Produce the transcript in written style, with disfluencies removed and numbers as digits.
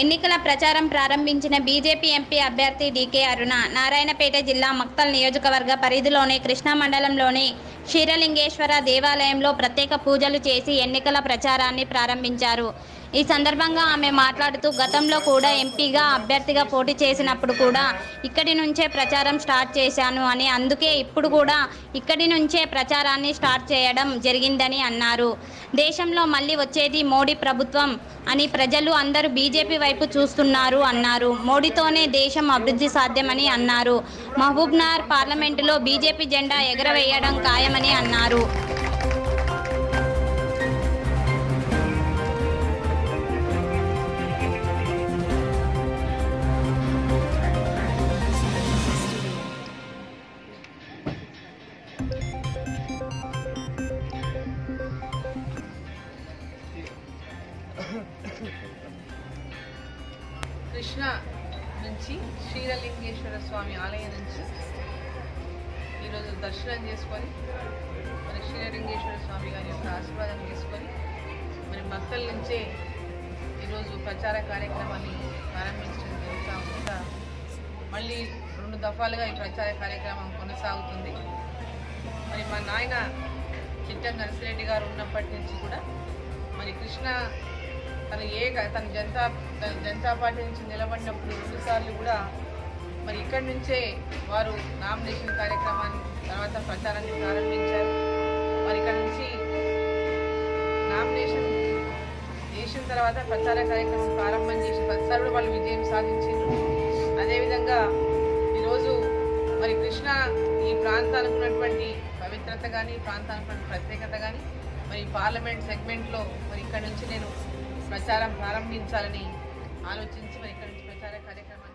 ఎన్నికల ప్రచారం ప్రారంభించిన బీజేపీ ఎంపీ అభ్యర్థి డీకే అరుణ నారాయణపేట జిల్లా మక్తల్ నియోజకవర్గ పరిధిలోని కృష్ణా మండలంలోని క్షీరలింగేశ్వర దేవాలయంలో ప్రత్యేక పూజలు చేసి ఎన్నికల ప్రచారాన్ని ప్రారంభించారు. ఈ సందర్భంగా ఆమె మాట్లాడుతూ గతంలో కూడా ఎంపీగా అభ్యర్థిగా పోటీ చేసినప్పుడు కూడా ఇక్కడి నుంచే ప్రచారం స్టార్ట్ చేశాను అని, అందుకే ఇప్పుడు కూడా ఇక్కడి నుంచే ప్రచారాన్ని స్టార్ట్ చేయడం జరిగిందని అన్నారు. దేశంలో మళ్ళీ వచ్చేది మోడీ ప్రభుత్వం అని ప్రజలు అందరూ బీజేపీ వైపు చూస్తున్నారు అన్నారు. మోడీతోనే దేశం అభివృద్ధి సాధ్యమని అన్నారు. మహబూబ్నగర్ పార్లమెంటులో బీజేపీ జెండా ఎగరవేయడం ఖాయమని అన్నారు. కృష్ణ నుంచి క్షీరలింగేశ్వర స్వామి ఆలయం నుంచి ఈరోజు దర్శనం చేసుకొని మరి క్షీరలింగేశ్వర స్వామి గారి యొక్క ఆశీర్వాదం చేసుకొని మరి మక్తల్ నుంచే ఈరోజు ప్రచార కార్యక్రమాన్ని ప్రారంభించడం జరుగుతూ ఉందా. మళ్ళీ 2 దఫాలుగా ఈ ప్రచార కార్యక్రమం కొనసాగుతుంది. మరి మా నాయన చిట్టం నరసిరెడ్డి గారు ఉన్నప్పటి నుంచి కూడా మరి కృష్ణ తన జనతా పార్టీ నుంచి నిలబడినప్పుడు 2 సార్లు కూడా మరి ఇక్కడి నుంచే వారు నామినేషన్ కార్యక్రమాన్ని తర్వాత ప్రచారాన్ని ప్రారంభించారు. మరి ఇక్కడ నుంచి నామినేషన్ చేసిన తర్వాత ప్రచార కార్యక్రమం ప్రారంభం చేసి 10 సార్లు వాళ్ళు విజయం సాధించారు. అదేవిధంగా ఈరోజు మరి కృష్ణ ఈ ప్రాంతానికి ఉన్నటువంటి పవిత్రత కానీ, ప్రాంతానికి ప్రత్యేకత కానీ మరి పార్లమెంట్ సెగ్మెంట్లో మరి ఇక్కడ నుంచి నేను ప్రచారం ప్రారంభించాలని ఆలోచించి మరి ఇక్కడ నుంచి ప్రచార కార్యక్రమాన్ని